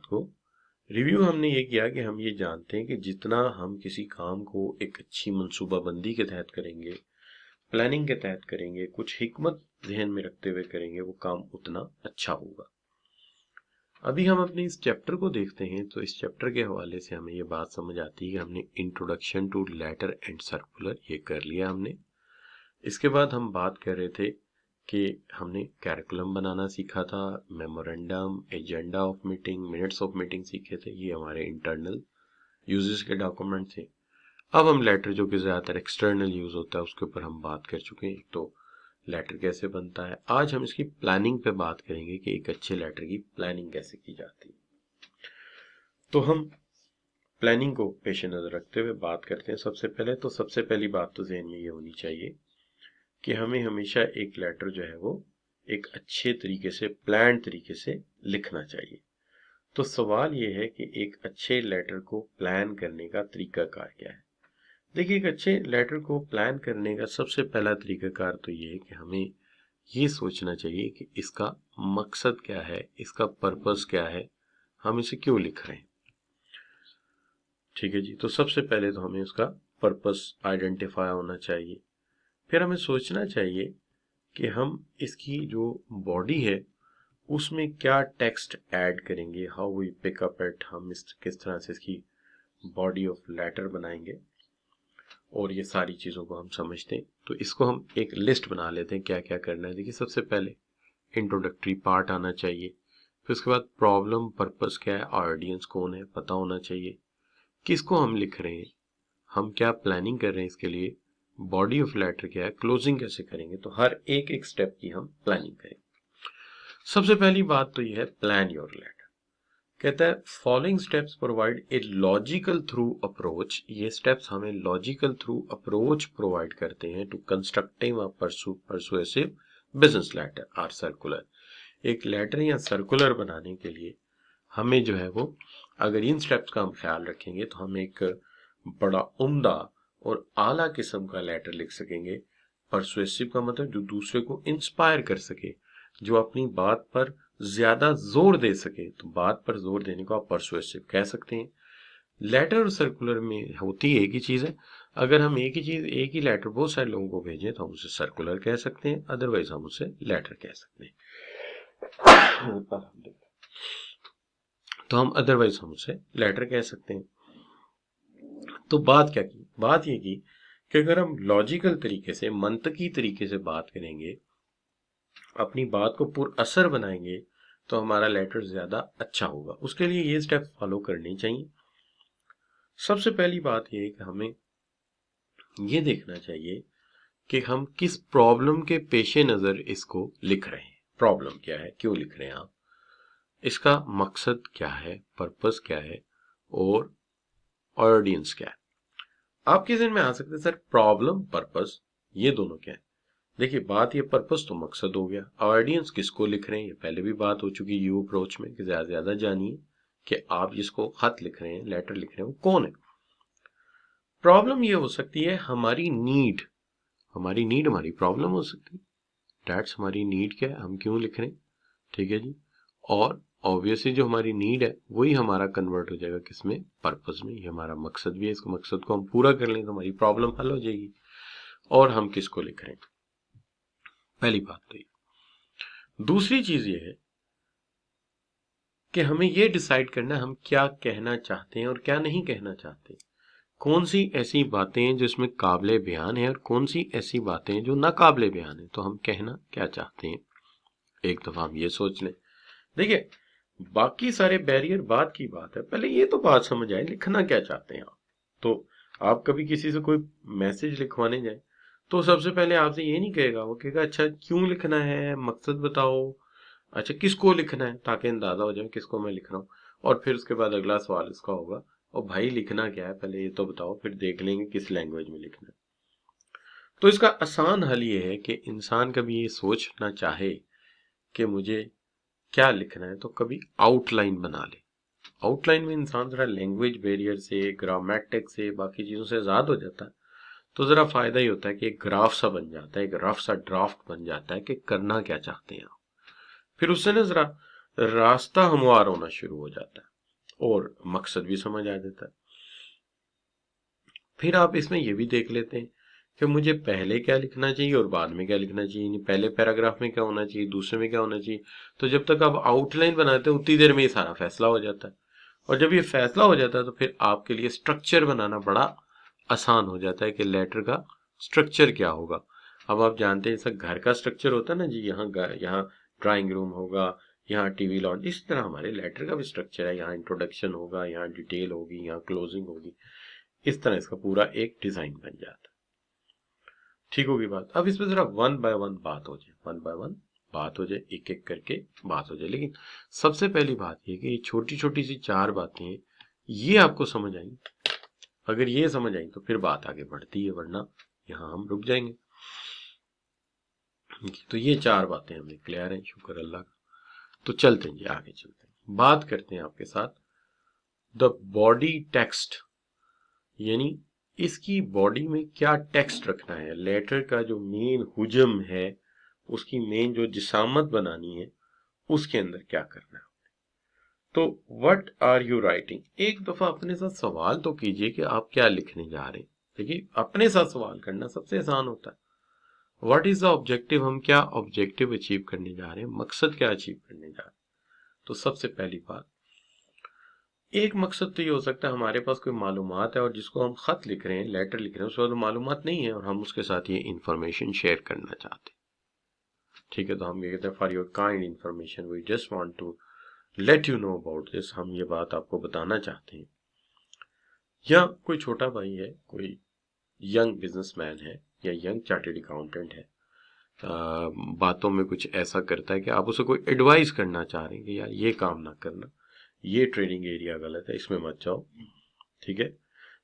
बात को। रिव्यू हमने ये किया कि हम ये जानते हैं कि जितना हम किसी काम को एक अच्छी मंसूबाबंदी के तहत करेंगे, प्लानिंग के तहत करेंगे, कुछ हिकमत ज़हन में रखते हुए करेंगे, वो काम उतना अच्छा होगा। अभी हम अपने इस चैप्टर को देखते हैं तो इस चैप्टर के हवाले से हमें ये बात समझ आती है कि हमने introduction to letter and circular ये कर लिया हमने। इसके बाद हम बात कर रहे थे कि हमने कैरिकुलम बनाना सीखा था, memorandum, agenda of meeting, minutes of meeting सीखे थे, ये हमारे इंटरनल यूजेस के डॉक्यूमेंट थे। अब हम लेटर जो कि ज़्यादातर एक्सटर्नल यूज़ होता है उसके ऊपर हम बात कर चुके हैं। तो लेटर कैसे बनता है, आज हम इसकी प्लानिंग पे बात करेंगे कि एक अच्छे लेटर की प्लानिंग कैसे की जाती है। तो हम प्लानिंग को पेश नज़र रखते हुए बात करते हैं। सबसे पहली बात तो जहन में ये होनी चाहिए कि हमें हमेशा एक लेटर जो है वो एक अच्छे तरीके से, प्लान तरीके से लिखना चाहिए। तो सवाल ये है कि एक अच्छे लेटर को प्लान करने का तरीकाकार क्या है। देखिए, एक अच्छे लेटर को प्लान करने का सबसे पहला तरीकाकार तो ये है कि हमें ये सोचना चाहिए कि इसका मकसद क्या है, इसका पर्पस क्या है, हम इसे क्यों लिख रहे हैं। ठीक है जी, तो सबसे पहले तो हमें उसका पर्पस आइडेंटिफाई होना चाहिए। फिर हमें सोचना चाहिए कि हम इसकी जो बॉडी है उसमें क्या टेक्स्ट ऐड करेंगे, how we pick up it, हम इस किस तरह से इसकी बॉडी ऑफ लेटर बनाएंगे, और ये सारी चीज़ों को हम समझते हैं। तो इसको हम एक लिस्ट बना लेते हैं क्या क्या करना है। देखिए, सबसे पहले इंट्रोडक्टरी पार्ट आना चाहिए, फिर उसके बाद प्रॉब्लम, पर्पस क्या है, ऑडियंस कौन है पता होना चाहिए, किसको हम लिख रहे हैं, हम क्या प्लानिंग कर रहे हैं इसके लिए, बॉडी ऑफ लेटर क्या है, क्लोजिंग कैसे करेंगे। तो हर एक एक स्टेप की हम प्लानिंग करेंगे। सबसे पहली बात तो यह है प्लान योर लेटर। कहता है following steps provide a logical through approach. ये स्टेप्स हमें लॉजिकल थ्रू अप्रोच प्रोवाइड करते हैं to constructing a persuasive business letter और सर्कुलर। एक लेटर या सर्कुलर बनाने के लिए हमें जो है वो, अगर इन स्टेप्स का हम ख्याल रखेंगे तो हम एक बड़ा उम्दा और आला किस्म का लेटर लिख सकेंगे। परसुएसिव का मतलब जो दूसरे को इंस्पायर कर सके, जो अपनी बात पर ज्यादा जोर दे सके। तो बात पर जोर देने को आप परसुएसिव कह सकते हैं। लेटर और सर्कुलर में होती एक ही चीज है। अगर हम एक ही लेटर बहुत सारे लोगों को भेजें तो हम उसे सर्कुलर कह सकते हैं, अदरवाइज हम उसे लेटर कह सकते हैं। तो हम अदरवाइज हम उसे लेटर कह सकते हैं। तो बात क्या की, बात ये की कि अगर हम लॉजिकल तरीके से, मंतकी तरीके से बात करेंगे, अपनी बात को पुरअसर बनाएंगे, तो हमारा लेटर ज्यादा अच्छा होगा। उसके लिए ये स्टेप फॉलो करने चाहिए। सबसे पहली बात ये है कि हमें ये देखना चाहिए कि हम किस प्रॉब्लम के पेशे नजर इसको लिख रहे हैं। प्रॉब्लम क्या है, क्यों लिख रहे हैं आप, इसका मकसद क्या है, पर्पस क्या है, और ऑडियंस क्या है। आपके ज़हन में आ सकते हैं सर प्रॉब्लम, पर्पस, ये दोनों क्या है। देखिए, बात ये पर्पस तो मकसद हो गया, ऑडियंस किसको लिख रहे हैं ये पहले भी बात हो चुकी यू अप्रोच में कि ज्यादा जानिए कि आप जिसको खत लिख रहे हैं, लेटर लिख रहे हैं, वो कौन है। प्रॉब्लम ये हो सकती है हमारी नीड, हमारी प्रॉब्लम हो सकती है। डैट्स हमारी नीड क्या है, हम क्यों लिख रहे हैं। ठीक है जी, और ऑब्वियसली जो हमारी नीड है वही हमारा कन्वर्ट हो जाएगा किसमें, पर्पस में। ये हमारा मकसद भी है, इसको मकसद को हम पूरा कर लें तो हमारी प्रॉब्लम हल हो जाएगी। और हम किसको लिख रहे हैं, पहली बात तो ये। दूसरी चीज ये है कि हमें ये डिसाइड करना है हम क्या कहना चाहते हैं और क्या नहीं कहना चाहते। कौन सी ऐसी बातें हैं जो इसमें काबिले बयान है और कौन सी ऐसी बातें हैं जो नाकाबिले बयान है। तो हम कहना क्या चाहते हैं, एक दफा हम ये सोच लें। देखिए, बाकी सारे बैरियर बाद की बात है, पहले ये तो बात समझ आए लिखना क्या चाहते हैं आप। तो आप कभी किसी से कोई मैसेज लिखवाने जाए तो सबसे पहले आपसे ये नहीं कहेगा, वो कहेगा अच्छा क्यों लिखना है, मकसद बताओ, अच्छा किसको लिखना है, ताकि अंदाजा हो जाए किसको मैं लिख रहा हूँ। और फिर उसके बाद अगला सवाल इसका होगा, और भाई लिखना क्या है पहले ये तो बताओ, फिर देख लेंगे किस लैंग्वेज में लिखना है। तो इसका आसान हल ये है कि इंसान कभी ये सोचना चाहे कि मुझे क्या लिखना है तो कभी आउटलाइन बना ले। आउटलाइन में इंसान जरा लैंग्वेज बैरियर से, ग्रामेटिक से, बाकी चीजों से आजाद हो जाता है। तो जरा फायदा ही होता है कि एक ग्राफ सा बन जाता है, एक रफ सा ड्राफ्ट बन जाता है कि करना क्या चाहते हैं आप। फिर उससे ना जरा रास्ता हमवार होना शुरू हो जाता है और मकसद भी समझ आ जाता है। फिर आप इसमें ये भी देख लेते हैं कि मुझे पहले क्या लिखना चाहिए और बाद में क्या लिखना चाहिए, पहले पैराग्राफ में क्या होना चाहिए, दूसरे में क्या होना चाहिए। तो जब तक आप आउटलाइन बनाते हैं उतनी देर में ये सारा फैसला हो जाता है, और जब ये फैसला हो जाता है तो फिर आपके लिए स्ट्रक्चर बनाना बड़ा आसान हो जाता है कि लेटर का स्ट्रक्चर क्या होगा। अब आप जानते हैं जैसा घर का स्ट्रक्चर होता है ना जी, यहाँ ड्राइंग रूम होगा, यहाँ टीवी लॉन्च, इस तरह हमारे लेटर का भी स्ट्रक्चर है। यहाँ इंट्रोडक्शन होगा, यहाँ डिटेल होगी, यहाँ क्लोजिंग होगी, इस तरह इसका पूरा एक डिजाइन बन जाता है। ठीक होगी बात। अब इसमें जरा वन बाय वन बात हो जाए, वन बाय वन बात हो जाए, एक एक करके बात हो जाए। लेकिन सबसे पहली बात ये कि ये छोटी छोटी सी 4 बातें हैं, ये आपको समझ आई। अगर ये समझ आई तो फिर बात आगे बढ़ती है, वरना यहाँ हम रुक जाएंगे। तो ये 4 बातें हमें क्लियर हैं, शुक्र अल्लाह का। तो चलते हैं जी, आगे चलते हैं, बात करते हैं आपके साथ द बॉडी टेक्स्ट, यानी इसकी बॉडी में क्या टेक्स्ट रखना है। लेटर का जो मेन हुजम है, उसकी मेन जो जिसामत बनानी है, उसके अंदर क्या करना है। तो व्हाट आर यू राइटिंग, एक दफा अपने साथ सवाल तो कीजिए कि आप क्या लिखने जा रहे हैं। देखिए, अपने साथ सवाल करना सबसे आसान होता है। व्हाट इज द ऑब्जेक्टिव, हम क्या ऑब्जेक्टिव अचीव करने जा रहे हैं, मकसद क्या अचीव करने जा रहे हैं। तो सबसे पहली बात, एक मकसद तो ये हो सकता है हमारे पास कोई मालूमात है और जिसको हम खत लिख रहे हैं, लेटर लिख रहे हैं, उसके बाद मालूमात नहीं है और हम उसके साथ ये इंफॉर्मेशन शेयर करना चाहते हैं। ठीक है, तो हम ये कहते हैं for your kind information we just want to let you know about this, हम ये बात आपको बताना चाहते हैं। या कोई छोटा भाई है, कोई यंग बिजनेसमैन है या यंग चार्टर्ड अकाउंटेंट है, बातों में कुछ ऐसा करता है कि आप उसे कोई एडवाइस करना चाह रहे हैं कि यार ये काम ना करना, ये ट्रेडिंग एरिया गलत है, इसमें मत जाओ। ठीक है,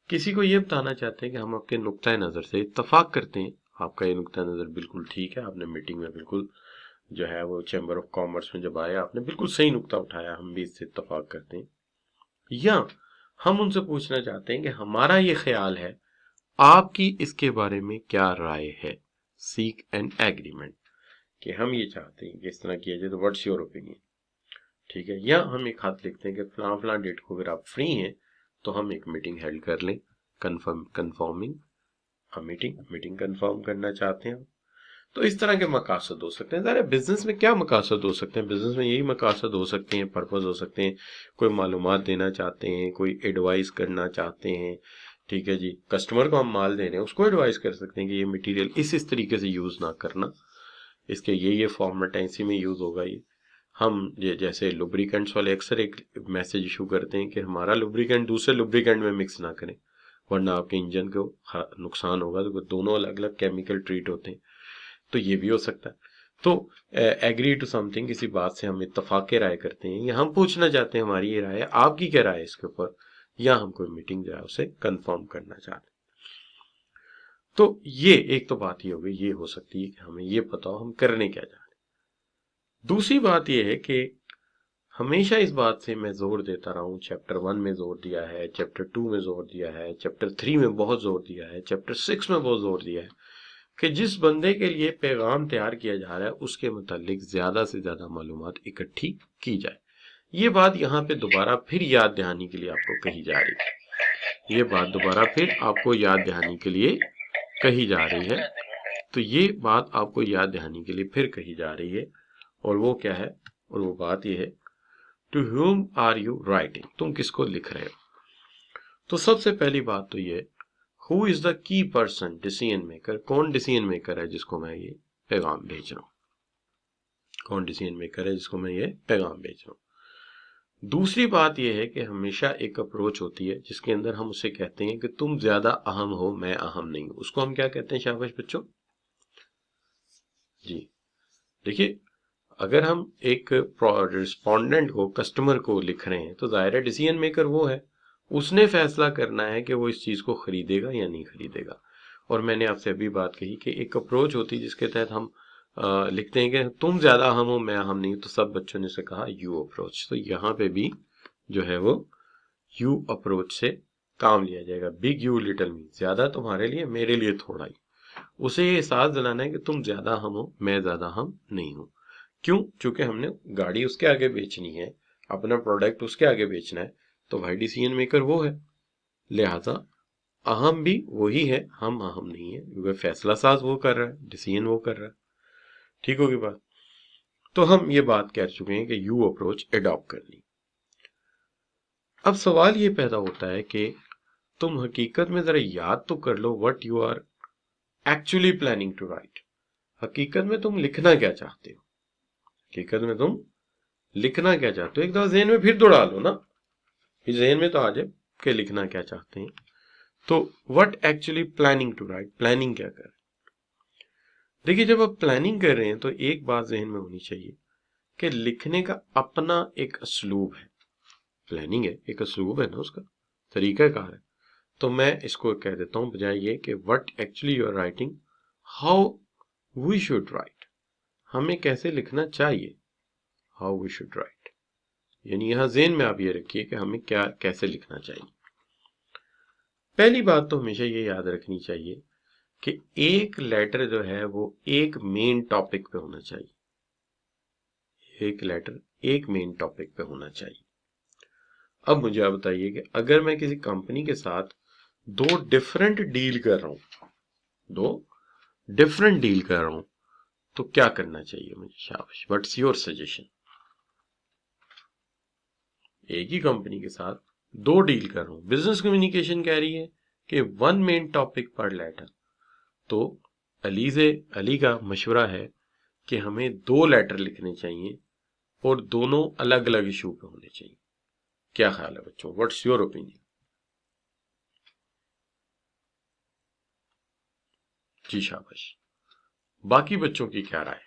किसी को ये बताना चाहते हैं कि हम आपके नुक्ता नज़र से इत्तफाक करते हैं, आपका ये नुक्ता नज़र बिल्कुल ठीक है, आपने मीटिंग में बिल्कुल जो है वो चैम्बर ऑफ कॉमर्स में जब आए आपने बिल्कुल सही नुक्ता उठाया, हम भी इससे इत्तफाक करते हैं। या हम उनसे पूछना चाहते हैं कि हमारा ये ख्याल है, आपकी इसके बारे में क्या राय है, सीक एन एग्रीमेंट, कि हम ये चाहते हैं कि इस तरह किया जाए, तो व्हाट्स योर ओपिनियन। ठीक है, या हम एक हाथ लिखते हैं कि फलां फलां डेट को अगर आप फ्री हैं तो हम एक मीटिंग हेल्ड कर लें, कन्फर्मिंग मीटिंग कंफर्म करना चाहते हैं। तो इस तरह के मकासद हो सकते हैं। ज़रा बिजनेस में क्या मकासद हो सकते हैं, बिजनेस में यही मकासद हो सकते हैं, पर्पस हो सकते हैं। कोई मालूमात देना चाहते हैं, कोई एडवाइस करना चाहते हैं। ठीक है जी, कस्टमर को हम माल दे रहे हैं, उसको एडवाइस कर सकते हैं कि ये मटेरियल इस तरीके से यूज़ ना करना, इसके ये फॉर्मेट है, इसी में यूज़ होगा ये। हम जैसे लुब्रिकेंट्स वाले अक्सर एक मैसेज इशू करते हैं कि हमारा लुब्रिकेंट दूसरे लुब्रिकेंट में मिक्स ना करें, वरना आपके इंजन को नुकसान होगा। तो दोनों अलग अलग केमिकल ट्रीट होते हैं, तो ये भी हो सकता है। तो एग्री टू समथिंग, किसी बात से हम इत्तफाक राय करते हैं, या हम पूछना चाहते हैं हमारी ये राय है, आपकी क्या राय है इसके ऊपर, या हम कोई मीटिंग जो है उसे कंफर्म करना चाहते हैं। तो ये एक तो बात ये हो गई, ये हो सकती है कि हमें ये पता हो हम करने क्या जा रहे हैं। दूसरी बात ये है कि हमेशा इस बात से मैं जोर देता रहा हूँ, चैप्टर 1 में जोर दिया है, चैप्टर 2 में जोर दिया है, चैप्टर 3 में बहुत जोर दिया है, चैप्टर 6 में बहुत जोर दिया है कि जिस बंदे के लिए पैगाम तैयार किया जा रहा है उसके मुतालिक ज्यादा से ज्यादा मालूमात इकट्ठी की जाए। ये बात यहाँ पे दोबारा फिर याद दहानी के लिए आपको कही जा रही है, ये बात दोबारा फिर आपको याद दहानी के लिए कही जा रही है। तो ये बात आपको याद दहानी के लिए फिर कही जा रही है, और वो क्या है, और वो बात ये है, to whom are you writing, तुम किसको लिख रहे हो। तो सबसे पहली बात तो ये, who is the key person, decision maker, कौन डिसीजन मेकर है जिसको मैं ये पैगाम भेज रहा हूँ, कौन डिसीजन मेकर है जिसको मैं ये पैगाम भेज रहा हूँ। दूसरी बात यह है कि हमेशा एक अप्रोच होती है जिसके अंदर हम उसे कहते हैं कि तुम ज्यादा अहम हो, मैं अहम नहीं हूं। उसको हम क्या कहते हैं शाबाश बच्चों जी। देखिए, अगर हम एक रिस्पोंडेंट को, कस्टमर को लिख रहे हैं, तो जाहिर डिसीजन मेकर वो है, उसने फैसला करना है कि वो इस चीज को खरीदेगा या नहीं खरीदेगा। और मैंने आपसे अभी बात कही कि एक अप्रोच होती है जिसके तहत हम लिखते हैं कि तुम ज्यादा अहम हो, मैं अहम नहीं। तो सब बच्चों ने से कहा यू अप्रोच, तो यहाँ पे भी जो है वो यू अप्रोच से काम लिया जाएगा। बिग यू लिटिल मी, ज्यादा तुम्हारे लिए, मेरे लिए थोड़ा ही। उसे ये एहसास दिलाना है कि तुम ज्यादा अहम हो, मैं ज्यादा अहम नहीं हूं। क्यों? चूंकि हमने गाड़ी उसके आगे बेचनी है, अपना प्रोडक्ट उसके आगे बेचना है, तो भाई डिसीजन मेकर वो है, लिहाजा अहम भी वही है, हम अहम नहीं है, क्योंकि फैसला साज वो कर रहा है, डिसीजन वो कर रहा है। ठीक होगी बात? तो हम ये बात कह चुके हैं कि यू अप्रोच एडॉप्ट करनी। अब सवाल ये पैदा होता है कि तुम हकीकत में जरा याद तो कर लो what you are actually planning to write. हकीकत में तुम लिखना क्या चाहते हो? हकीकत में तुम लिखना क्या चाहते हो? एक दफा जेहन में फिर दौड़ा लो ना, फिर जेहन में तो आ जाए कि लिखना क्या चाहते हैं। तो what actually planning to write, planning क्या कर? देखिए, जब आप प्लानिंग कर रहे हैं तो एक बात जहन में होनी चाहिए कि लिखने का अपना एक असलूब है। प्लानिंग है, एक असलूब है ना, उसका तरीकाकार है। तो मैं इसको कह देता हूं बजाय ये कि what actually you are writing, how we should write, हमें कैसे लिखना चाहिए, हाउ वी शुड राइट। यानी यहां जेन में आप ये रखिए कि हमें क्या कैसे लिखना चाहिए। पहली बात तो हमेशा ये याद रखनी चाहिए कि एक लेटर जो है वो एक मेन टॉपिक पे होना चाहिए। एक लेटर एक मेन टॉपिक पे होना चाहिए। अब मुझे आप बताइए कि अगर मैं किसी कंपनी के साथ दो डिफरेंट डील कर रहा हूं, दो डिफरेंट डील कर रहा हूं, तो क्या करना चाहिए मुझे? शाबाश, व्हाट्स योर सजेशन? एक ही कंपनी के साथ दो डील कर रहा हूं, बिजनेस कम्युनिकेशन कह रही है कि वन मेन टॉपिक पर लेटर, तो अली का मशवरा है कि हमें दो लेटर लिखने चाहिए और दोनों अलग अलग इशू पे होने चाहिए। क्या ख्याल है बच्चों? What's your opinion? जी शाबाश। बाकी बच्चों की क्या राय?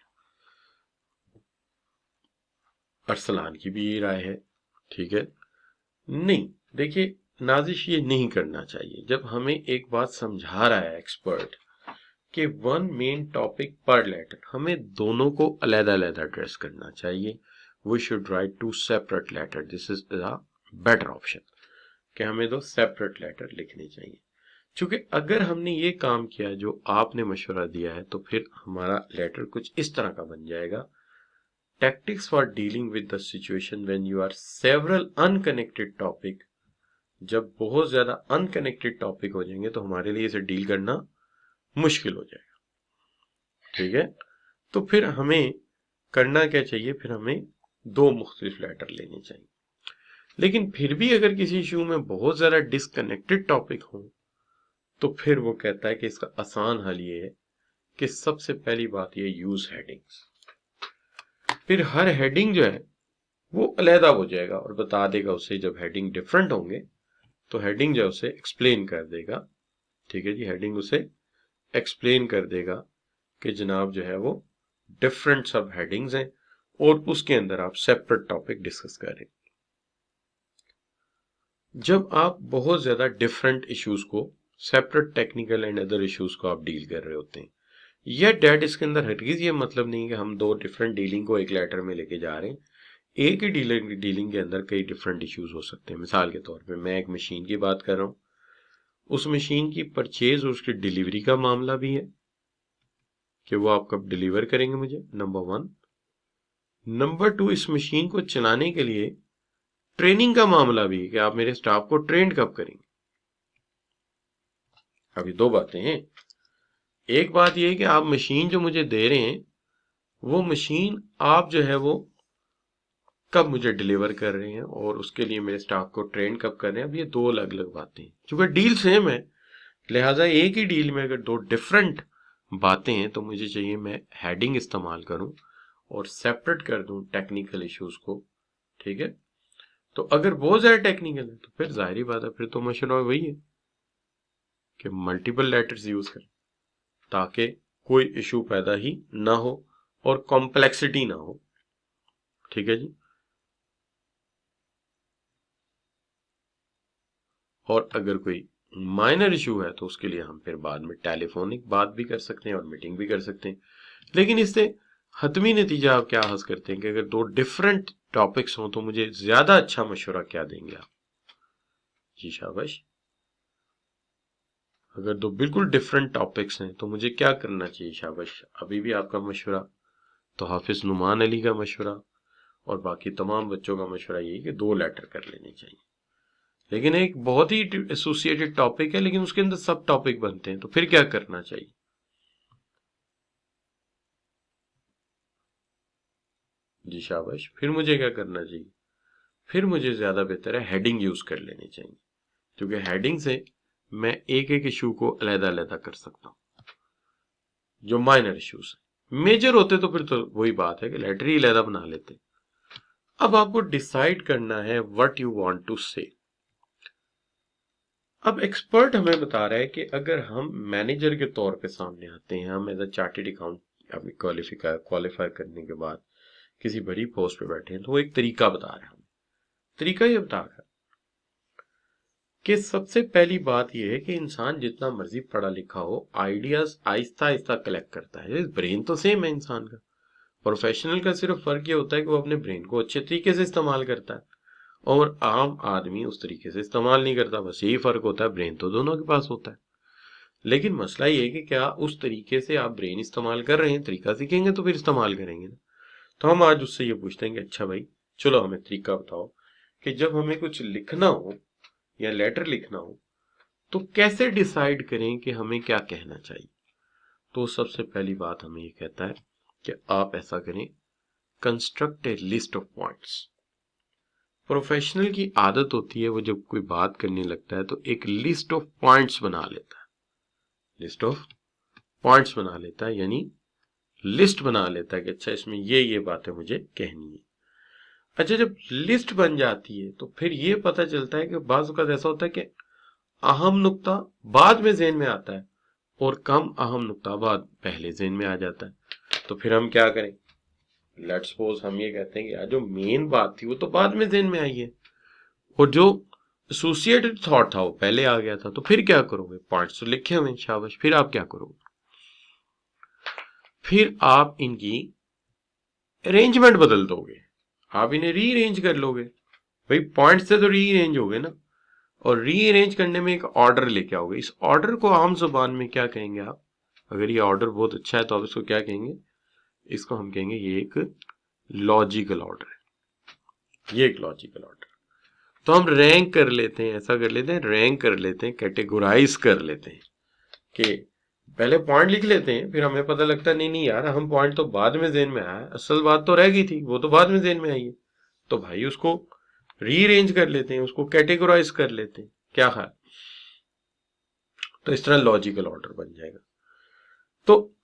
अरसलान की भी यही राय है। ठीक है। नहीं, देखिए नाजिश, ये नहीं करना चाहिए। जब हमें एक बात समझा रहा है एक्सपर्ट कि वन मेन टॉपिक पर लेटर, हमें दोनों को अलग अलग एड्रेस करना चाहिए। We should write to separate letter, this is a better option, कि हमें दो सेपरेट लेटर लिखने चाहिए। क्योंकि अगर हमने ये काम किया जो आपने मशवरा दिया है, तो फिर हमारा लेटर कुछ इस तरह का बन जाएगा: tactics for dealing with the situation when you are several unconnected topic. जब बहुत ज्यादा अनकनेक्टेड टॉपिक हो जाएंगे तो हमारे लिए इसे डील करना मुश्किल हो जाएगा। ठीक है। तो फिर हमें करना क्या चाहिए? फिर हमें दो मुख्तलिफ लेटर लेने चाहिए। लेकिन फिर भी अगर किसी इशू में बहुत ज्यादा डिस्कनेक्टेड टॉपिक हो, तो फिर वो कहता है कि इसका आसान हल ये है कि सबसे पहली बात ये, यूज हेडिंग्स। फिर हर हेडिंग जो है वो अलहदा हो जाएगा और बता देगा उसे, जब हेडिंग डिफरेंट होंगे तो हेडिंग जो है उसे एक्सप्लेन कर देगा। ठीक है जी, हेडिंग उसे एक्सप्लेन कर देगा कि जनाब जो है वो डिफरेंट सब हेडिंग्स हैं और उसके अंदर आप सेपरेट टॉपिक डिस्कस करें। जब आप बहुत ज्यादा डिफरेंट इश्यूज को, separate technical and other issues को आप डील कर रहे होते हैं, यह डेट इसके अंदर हरगिज ये मतलब नहीं कि हम दो डिफरेंट डीलिंग को एक लेटर में लेके जा रहे हैं। एक ही डीलिंग के अंदर कई डिफरेंट इश्यूज हो सकते हैं। मिसाल के तौर पे मैं एक मशीन की बात कर रहा हूँ, उस मशीन की परचेज और उसकी डिलीवरी का मामला भी है कि वो आप कब डिलीवर करेंगे मुझे, नंबर वन। नंबर टू, इस मशीन को चलाने के लिए ट्रेनिंग का मामला भी है कि आप मेरे स्टाफ को ट्रेंड कब करेंगे। अभी दो बातें हैं। एक बात यह है कि आप मशीन जो मुझे दे रहे हैं, वो मशीन आप जो है वो कब मुझे डिलीवर कर रहे हैं और उसके लिए मेरे स्टाफ को ट्रेन कब कर रहे हैं। अब ये दो अलग अलग बातें हैं। चूंकि डील सेम है, लिहाजा एक ही डील में अगर दो डिफरेंट बातें हैं तो मुझे चाहिए मैं हेडिंग इस्तेमाल करूं और सेपरेट कर दूं टेक्निकल इश्यूज को। ठीक है। तो अगर बहुत ज्यादा टेक्निकल है तो फिर जाहिर बात है, फिर तो मशवरा वही है कि मल्टीपल लेटर्स यूज करें ताकि कोई इशू पैदा ही ना हो और कॉम्प्लेक्सिटी ना हो। ठीक है जी। और अगर कोई माइनर इशू है तो उसके लिए हम फिर बाद में टेलीफोनिक बात भी कर सकते हैं और मीटिंग भी कर सकते हैं। लेकिन इससे हतमी नतीजा आप क्या हासिल करते हैं कि अगर दो डिफरेंट टॉपिक्स हों तो मुझे ज्यादा अच्छा मशवरा क्या देंगे आप? जी शाबाश। अगर दो बिल्कुल डिफरेंट टॉपिक्स हैं तो मुझे क्या करना चाहिए? शाबाश, अभी भी आपका मशवरा तो हाफिज नुमान अली का मशवरा और बाकी तमाम बच्चों का मशवरा यही कि 2 लेटर कर लेने चाहिए। लेकिन एक बहुत ही एसोसिएटेड टॉपिक है, लेकिन उसके अंदर सब टॉपिक बनते हैं, तो फिर क्या करना चाहिए? जी शाबाश। फिर मुझे क्या करना चाहिए? फिर मुझे ज्यादा बेहतर है हेडिंग यूज कर लेनी चाहिए, क्योंकि हेडिंग से मैं एक एक इशू को अलग-अलग कर सकता हूँ। जो माइनर इश्यूज है, मेजर होते तो फिर तो वही बात है कि लेटर ही अलग बना लेते। अब आपको डिसाइड करना है व्हाट यू वांट टू से। अब एक्सपर्ट हमें बता रहा है कि अगर हम मैनेजर के तौर पे सामने आते हैं, हम एज अ चार्टेड अकाउंट अपनी क्वालिफाई करने के बाद किसी बड़ी पोस्ट पे बैठे हैं, तो वो एक तरीका बता रहे हैं। तरीका ये बता रहा है कि सबसे पहली बात यह है कि इंसान जितना मर्जी पढ़ा लिखा हो, आइडियाज आहिस्ता आहिस्ता कलेक्ट करता है। ब्रेन तो सेम है इंसान का। प्रोफेशनल का सिर्फ फर्क ये होता है कि वो अपने ब्रेन को अच्छे तरीके से इस्तेमाल करता है और आम आदमी उस तरीके से इस्तेमाल नहीं करता। बस यही फर्क होता है, ब्रेन तो दोनों के पास होता है। लेकिन मसला ये है कि क्या उस तरीके से आप ब्रेन इस्तेमाल कर रहे हैं? तरीका सीखेंगे तो फिर इस्तेमाल करेंगे ना। तो हम आज उससे ये पूछते हैं कि अच्छा भाई चलो हमें तरीका बताओ कि जब हमें कुछ लिखना हो या लेटर लिखना हो तो कैसे डिसाइड करें कि हमें क्या कहना चाहिए। तो सबसे पहली बात हमें ये कहता है कि आप ऐसा करें, construct A list of points. Professional की आदत होती है वो जब कोई बात करने लगता है तो एक लिस्ट ऑफ पॉइंट्स बना लेता है। लिस्ट ऑफ पॉइंट्स बना लेता है, यानी लिस्ट बना लेता है कि अच्छा इसमें ये बातें मुझे कहनी है। अच्छा, जब लिस्ट बन जाती है तो फिर ये पता चलता है कि बाज़ औक़ात ऐसा होता है कि अहम नुक्ता बाद में ज़हन में आता है और कम अहम नुक्ता बाद पहले ज़हन में आ जाता है। तो फिर हम क्या करें? लेट्स सपोज हम ये कहते हैं कि यार जो मेन बात थी वो तो बाद में ज़हन में आई है और जो एसोसिएटेड थॉट था वो पहले आ गया था। तो फिर क्या करोगे? पॉइंट्स तो लिखे हुए, शाबाश। फिर आप क्या करोगे? फिर आप इनकी अरेंजमेंट बदल दोगे, आप इन्हें रीअरेंज कर लोगे। भाई पॉइंट्स से तो रीअरेंज हो गए ना, और रीअरेंज करने में एक ऑर्डर लेके आओगे। इस ऑर्डर को आम जुबान में क्या कहेंगे आप? अगर ये ऑर्डर बहुत अच्छा है तो आप इसको क्या कहेंगे? इसको हम कहेंगे ये एक लॉजिकल ऑर्डर है। ये एक लॉजिकल ऑर्डर। तो हम रैंक कर लेते हैं, ऐसा कर लेते हैं, रैंक कर लेते हैं, कैटेगोराइज कर लेते हैं कि पहले पॉइंट लिख लेते हैं, फिर हमें पता लगता है नहीं नहीं यार हम पॉइंट तो बाद में ज़हन में आया, असल बात तो रह गई थी, वो तो बाद में ज़हन में आई है। तो भाई उसको रीअरेंज कर लेते हैं, उसको कैटेगोराइज कर लेते हैं। क्या ख्याल? तो इस तरह लॉजिकल ऑर्डर बन जाएगा। तो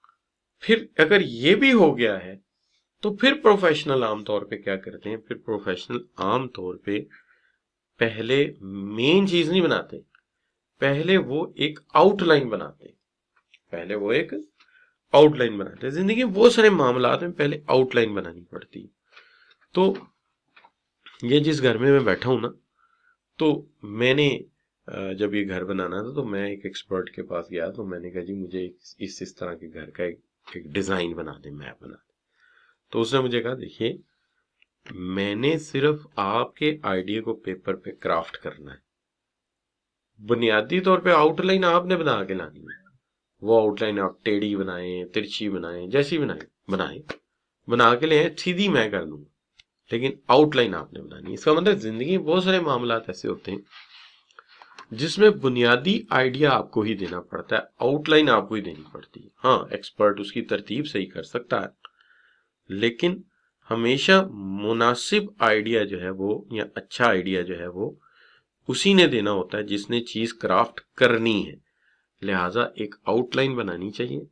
फिर अगर ये भी हो गया है तो फिर प्रोफेशनल आमतौर पे क्या करते हैं? फिर प्रोफेशनल आमतौर पे पहले मेन चीज नहीं बनाते, पहले वो एक आउटलाइन बनाते। पहले वो एक आउटलाइन बनाते हैं। जिंदगी में बहुत सारे मामलात में पहले आउटलाइन बनानी पड़ती है। तो ये जिस घर में मैं बैठा हूं ना, तो मैंने जब ये घर बनाना था तो मैं एक एक्सपर्ट के पास गया, तो मैंने कहा जी मुझे इस तरह के घर का एक डिजाइन बना दे, मैप बना दे। तो उसने मुझे कहा देखिए मैंने सिर्फ आपके आइडिया को पेपर पे क्राफ्ट करना है, बुनियादी तौर पे आउटलाइन आपने बना के लानी है। वो आउटलाइन आप टेढ़ी बनाए, तिरछी बनाए, जैसी बनाए बनाए, बना के ले सीधी मैं कर दूंगा, लेकिन आउटलाइन आपने बनानी है। इसका मतलब जिंदगी में बहुत सारे मामलात ऐसे होते हैं जिसमें बुनियादी आइडिया आपको ही देना पड़ता है, आउटलाइन आपको ही देनी पड़ती है। हाँ, एक्सपर्ट उसकी तरतीब सही कर सकता है, लेकिन हमेशा मुनासिब आइडिया जो है वो, या अच्छा आइडिया जो है वो उसी ने देना होता है जिसने चीज क्राफ्ट करनी है। लिहाजा एक आउटलाइन बनानी चाहिए।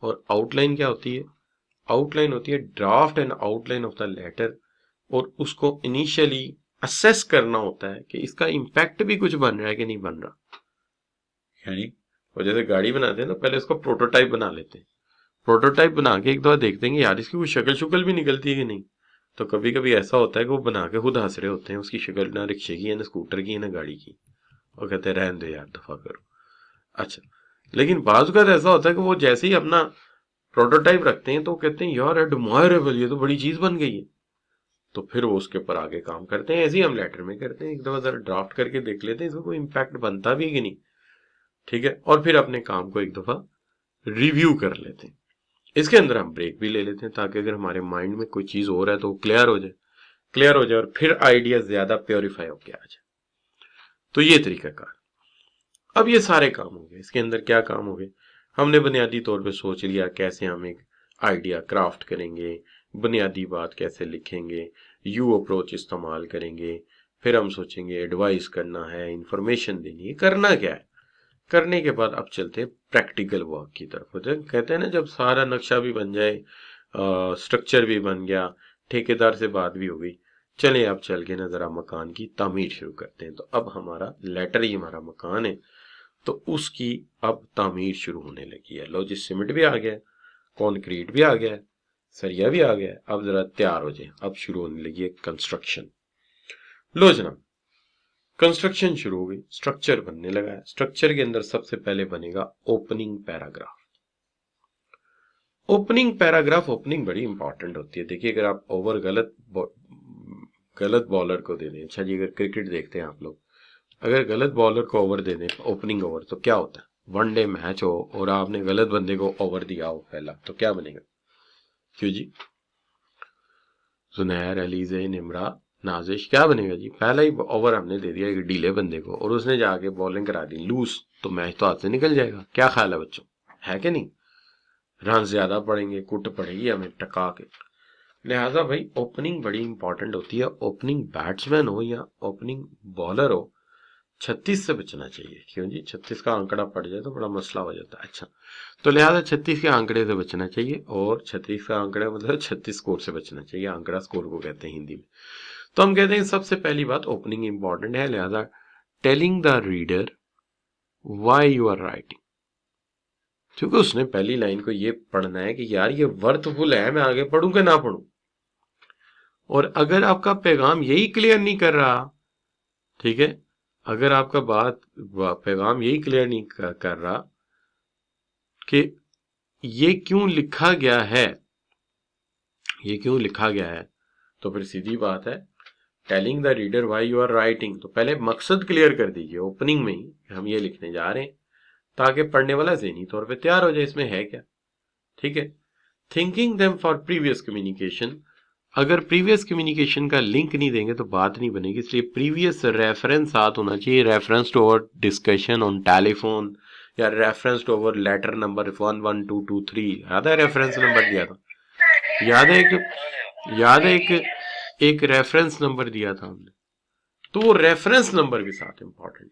और आउटलाइन क्या होती है? आउटलाइन होती है draft and outline of the letter, और उसको इनिशियली असेस करना होता है कि इसका इम्पैक्ट भी कुछ बन रहा है कि नहीं बन रहा। यानी वो जैसे गाड़ी बनाते हैं ना, पहले उसका प्रोटोटाइप बना लेते हैं, प्रोटोटाइप बना के एक दफा देखते हैं कि यार इसकी कोई शक्ल भी निकलती है कि नहीं। तो कभी कभी ऐसा होता है कि वो बना के खुद हंस रहे होते हैं, उसकी शक्ल ना रिक्शे की है, ना स्कूटर की है, ना गाड़ी की, और कहते हैं रहने दो यार दफा करो। अच्छा, लेकिन बाज़ का ऐसा होता है कि वो जैसे ही अपना प्रोटोटाइप रखते हैं तो कहते हैं यार एडमायरेबल, ये तो बड़ी चीज बन गई है। तो फिर वो उसके ऊपर आगे काम करते हैं। ऐसे ही हम लेटर में करते हैं, एक दफा जरा ड्राफ्ट करके देख लेते हैं इसमें कोई इम्पैक्ट बनता भी है कि नहीं। ठीक है, और फिर अपने काम को एक दफा रिव्यू कर लेते हैं। इसके अंदर हम ब्रेक भी ले लेते हैं ताकि अगर हमारे माइंड में कोई चीज हो रहा है तो वो क्लियर हो जाए और फिर आइडिया ज्यादा प्योरीफाई होके आ जाए। तो ये तरीकाकार। अब ये सारे काम हो गए। इसके अंदर क्या काम हो गए, हमने बुनियादी तौर पे सोच लिया कैसे हम एक आइडिया क्राफ्ट करेंगे, बुनियादी बात कैसे लिखेंगे, यू अप्रोच इस्तेमाल करेंगे, फिर हम सोचेंगे एडवाइस करना है, इंफॉर्मेशन देनी है, करना क्या है। करने के बाद अब चलते हैं प्रैक्टिकल वर्क की तरफ। कहते हैं ना, जब सारा नक्शा भी बन जाए, स्ट्रक्चर भी बन गया, ठेकेदार से बात भी हो गई, चले अब चल के ना जरा मकान की तामीर शुरू करते हैं। तो अब हमारा लेटर ही हमारा मकान है, तो उसकी अब तामीर शुरू होने लगी है। लो जी, सीमेंट भी आ गया, कंक्रीट भी आ गया, सरिया भी आ गया, अब जरा तैयार हो जाए। अब शुरू होने लगी है कंस्ट्रक्शन। लो जनाब, कंस्ट्रक्शन शुरू हो गई, स्ट्रक्चर बनने लगा है। स्ट्रक्चर के अंदर सबसे पहले बनेगा opening paragraph. Opening paragraph, opening बड़ी इंपॉर्टेंट होती है। देखिए, अगर आप ओवर गलत बॉलर को दे दें, अच्छा जी अगर क्रिकेट देखते हैं आप लोग, अगर गलत बॉलर को ओवर दे दें, ओपनिंग ओवर, तो क्या होता है, वनडे मैच हो और आपने गलत बंदे को ओवर दिया हो पहला, तो क्या बनेगा, क्यों जी, जुनैर, अलीजे, निमरा, नाजिश, क्या बनेगा जी, पहला ही ओवर हमने दे दिया एक डीले बंदे को और उसने जाके बॉलिंग करा दी लूज, तो मैच तो हाथ से निकल जाएगा। क्या ख्याल है बच्चों, है कि नहीं, रन ज्यादा पड़ेंगे, कुट पड़ेगी हमें टका के। लिहाजा भाई ओपनिंग बड़ी इंपॉर्टेंट होती है। ओपनिंग बैट्समैन हो या ओपनिंग बॉलर हो, 36 से बचना चाहिए। क्यों जी, 36 का आंकड़ा पड़ जाए तो बड़ा मसला हो जाता है। अच्छा, तो लिहाजा 36 के आंकड़े से बचना चाहिए, और 36 का आंकड़ा मतलब 36 स्कोर से बचना चाहिए। आंकड़ा स्कोर को कहते हैं हिंदी में। तो हम कहते हैं सबसे पहली बात ओपनिंग इंपॉर्टेंट है। लिहाजा telling the reader why you are writing, क्योंकि उसने पहली लाइन को ये पढ़ना है कि यार ये वर्थफुल है, मैं आगे पढ़ूं कि ना पढ़ूं। और अगर आपका पैगाम यही क्लियर नहीं कर रहा, ठीक है, अगर आपका पैगाम यही क्लियर नहीं कर रहा कि ये क्यों लिखा गया है, ये क्यों लिखा गया है, तो फिर सीधी बात है, telling the reader why you are writing, तो पहले मकसद क्लियर कर दीजिए ओपनिंग में ही, हम ये लिखने जा रहे हैं, ताकि पढ़ने वाला ज़हनी तौर पे तैयार हो जाए इसमें है क्या। ठीक है, thinking them for previous communication, अगर प्रीवियस कम्युनिकेशन का लिंक नहीं देंगे तो बात नहीं बनेगी, इसलिए प्रीवियस रेफरेंस साथ होना चाहिए, reference to our discussion on telephone, या reference to our letter number 11223, याद है रेफरेंस नंबर दिया था, याद है एक रेफरेंस नंबर दिया था हमने, तो वो रेफरेंस नंबर के साथ इंपॉर्टेंट।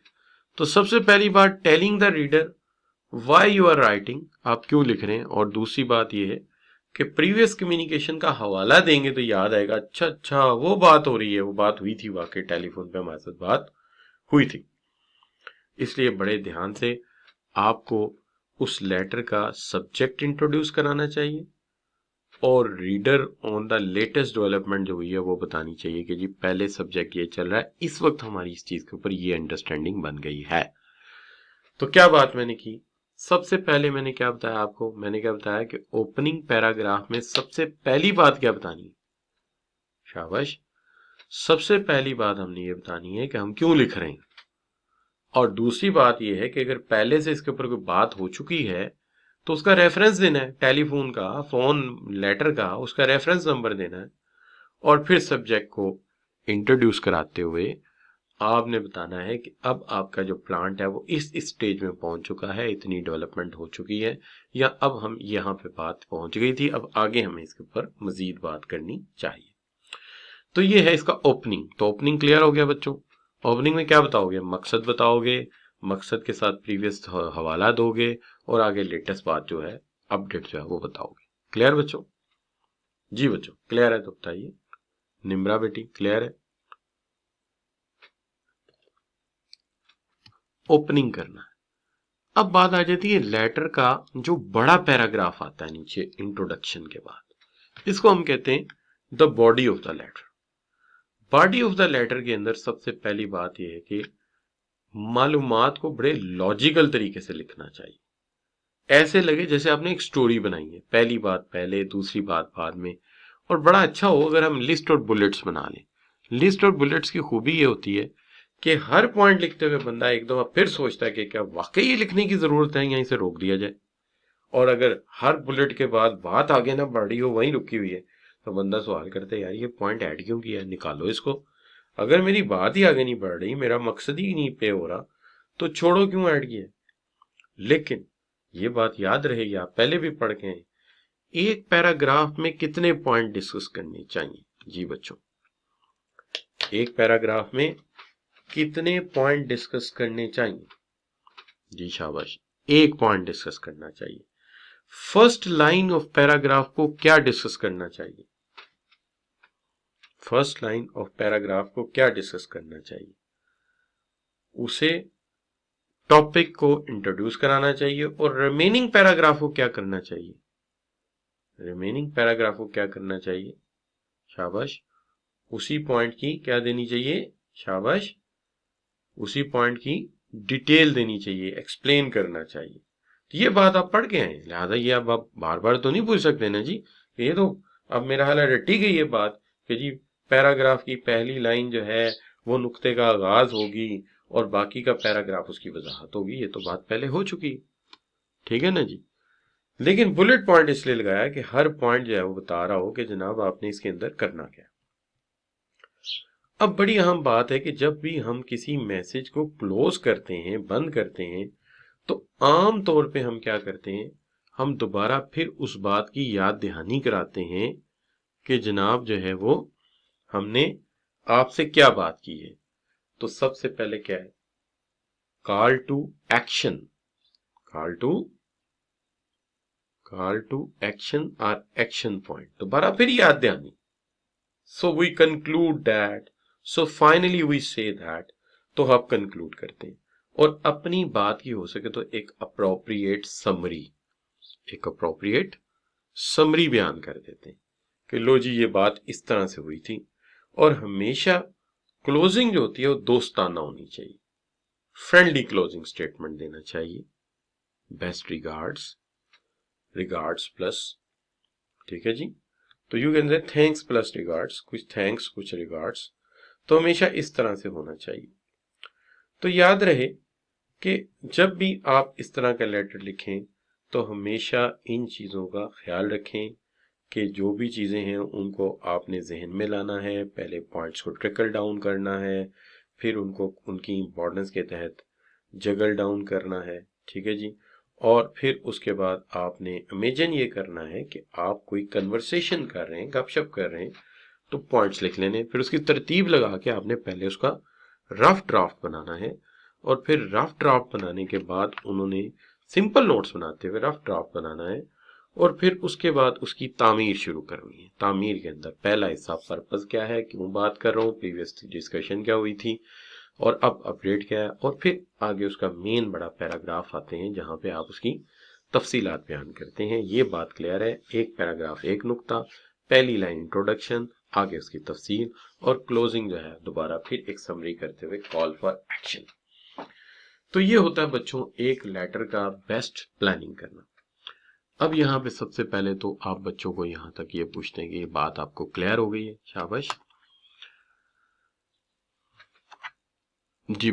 तो सबसे पहली बात, telling the reader why you are writing, आप क्यों लिख रहे हैं, और दूसरी बात यह है कि प्रीवियस कम्युनिकेशन का हवाला देंगे तो याद आएगा, अच्छा वो बात हो रही है, वो बात हुई थी, वाकई टेलीफोन पे हमारे साथ बात हुई थी। इसलिए बड़े ध्यान से आपको उस लेटर का सब्जेक्ट इंट्रोड्यूस कराना चाहिए, और reader on the latest development जो हुई है वो बतानी चाहिए कि जी पहले सब्जेक्ट ये चल रहा है, इस वक्त हमारी इस चीज के ऊपर ये अंडरस्टैंडिंग बन गई है। तो क्या बात मैंने की, सबसे पहले मैंने क्या बताया आपको, मैंने क्या बताया कि ओपनिंग पैराग्राफ में सबसे पहली बात क्या बतानी है, शाबाश, सबसे पहली बात हमने ये बतानी है कि हम क्यों लिख रहे हैं, और दूसरी बात ये है कि अगर पहले से इसके ऊपर कोई बात हो चुकी है तो उसका रेफरेंस देना है, टेलीफोन का, फोन लेटर का, उसका रेफरेंस नंबर देना है, और फिर सब्जेक्ट को इंट्रोड्यूस कराते हुए आपने बताना है कि अब आपका जो प्लांट है वो इस स्टेज में पहुंच चुका है, इतनी डेवलपमेंट हो चुकी है, या अब हम यहाँ पे बात पहुंच गई थी, अब आगे हमें इसके ऊपर मजीद बात करनी चाहिए। तो ये है इसका ओपनिंग। तो ओपनिंग क्लियर हो गया बच्चों। ओपनिंग में क्या बताओगे, मकसद बताओगे, मकसद के साथ प्रीवियस हवाला दोगे, और आगे लेटेस्ट बात जो है, अपडेट जो है वो बताओगे। क्लियर बच्चों, जी बच्चों क्लियर है तो बताइए। निम्रा बेटी क्लियर है, ओपनिंग करना है। अब बात आ जाती है लेटर का जो बड़ा पैराग्राफ आता है नीचे इंट्रोडक्शन के बाद, इसको हम कहते हैं the body of the letter. Body of the letter के अंदर सबसे पहली बात यह है कि मालूमात को बड़े लॉजिकल तरीके से लिखना चाहिए, ऐसे लगे जैसे आपने एक स्टोरी बनाई है, पहली बात पहले, दूसरी बात बाद में। और बड़ा अच्छा हो अगर हम लिस्ट और बुलेट्स बना लें। लिस्ट और बुलेट्स की खूबी ये होती है कि हर पॉइंट लिखते हुए बंदा एक दफा फिर सोचता है कि क्या वाकई ये लिखने की जरूरत है, यहीं से रोक दिया जाए, और अगर हर बुलेट के बाद बात आगे ना बढ़ रही हो, वहीं रुकी हुई है, तो बंदा सवाल करता है यार ये पॉइंट ऐड क्यों किया है, निकालो इसको। अगर मेरी बात ही आगे नहीं बढ़ रही, मेरा मकसद ही नहीं पे हो रहा, तो छोड़ो क्यों ऐड किया। लेकिन ये बात याद रहेगी, आप पहले भी पढ़ के हैं, एक पैराग्राफ में कितने पॉइंट डिस्कस करने चाहिए जी बच्चों, एक पैराग्राफ में कितने पॉइंट डिस्कस करने चाहिए जी, शाबाश, एक पॉइंट डिस्कस करना चाहिए। फर्स्ट लाइन ऑफ पैराग्राफ को क्या डिस्कस करना चाहिए, फर्स्ट लाइन ऑफ पैराग्राफ को क्या डिस्कस करना चाहिए, उसे टॉपिक को इंट्रोड्यूस कराना चाहिए। और रिमेनिंग पैराग्राफ को क्या करना चाहिए, रिमेनिंग पैराग्राफ को क्या करना चाहिए, शाबाश, उसी पॉइंट की क्या देनी चाहिए, शाबाश, उसी पॉइंट की डिटेल देनी चाहिए, एक्सप्लेन करना चाहिए। तो ये बात आप पढ़ के आए, लिहाजा ये अब आप बार बार तो नहीं पूछ सकते ना जी, ये तो अब मेरा हाल रटी गई ये बात कि जी पैराग्राफ की पहली लाइन जो है वो नुक्ते का आगाज होगी और बाकी का पैराग्राफ उसकी वजाहत होगी, ये तो बात पहले हो चुकी, ठीक है ना जी। लेकिन बुलेट पॉइंट इसलिए लगाया कि हर पॉइंट जो है वो बता रहा हो कि जनाब आपने इसके अंदर करना क्या। अब बड़ी अहम बात है कि जब भी हम किसी मैसेज को क्लोज करते हैं, बंद करते हैं, तो आम तौर पे हम क्या करते हैं, हम दोबारा फिर उस बात की याद दहानी कराते हैं कि जनाब जो है वो हमने आपसे क्या बात की है। तो सबसे पहले क्या है, call to action, call to action और एक्शन पॉइंट, दोबारा फिर याद दहानी। So we conclude that, so finally we say that, तो आप कंक्लूड करते हैं और अपनी बात की हो सके तो एक अप्रोप्रिएट समरी, एक अप्रोप्रिएट समरी बयान कर देते हैं कि लो जी ये बात इस तरह से हुई थी। और हमेशा क्लोजिंग जो होती है वो दोस्ताना होनी चाहिए, फ्रेंडली क्लोजिंग स्टेटमेंट देना चाहिए, बेस्ट रिगार्ड्स, रिगार्ड्स प्लस, ठीक है जी, तो you can say thanks plus regards, कुछ थैंक्स कुछ रिगार्ड्स, तो हमेशा इस तरह से होना चाहिए। तो याद रहे कि जब भी आप इस तरह का लेटर लिखें तो हमेशा इन चीज़ों का ख्याल रखें कि जो भी चीज़ें हैं उनको आपने जहन में लाना है, पहले पॉइंट्स को ट्रिकल डाउन करना है, फिर उनको उनकी इम्पोर्टेंस के तहत जगल डाउन करना है, ठीक है जी। और फिर उसके बाद आपने इमेजिन ये करना है कि आप कोई कन्वर्सेशन कर रहे हैं, गपशप कर रहे हैं, तो पॉइंट्स लिख लेने, फिर उसकी तरतीब लगा के आपने पहले उसका रफ ड्राफ्ट बनाना है और फिर रफ ड्राफ्ट बनाने के बाद उन्होंने सिंपल नोट्स बनाते हुए रफ ड्राफ्ट बनाना है और फिर उसके बाद उसकी तामीर शुरू करनी है। तामीर के अंदर पहला हिस्सा पर्पस क्या है, क्यों बात कर रहा हूँ, प्रीवियस डिस्कशन क्या हुई थी और अब अपडेट क्या है, और फिर आगे उसका मेन बड़ा पैराग्राफ आते हैं जहां पे आप उसकी तफसीलात बयान करते हैं। ये बात क्लियर है, एक पैराग्राफ एक नुक्ता, पहली लाइन इंट्रोडक्शन, आगे उसकी तफसील और क्लोजिंग जो है दोबारा फिर एक समरी करते हुए कॉल फॉर एक्शन। तो ये होता है बच्चों एक लेटर का बेस्ट प्लानिंग करना। अब यहाँ पे सबसे पहले तो आप बच्चों को यहाँ तक ये पूछते हैं कि ये बात आपको क्लियर हो गई है, शाबाश जी।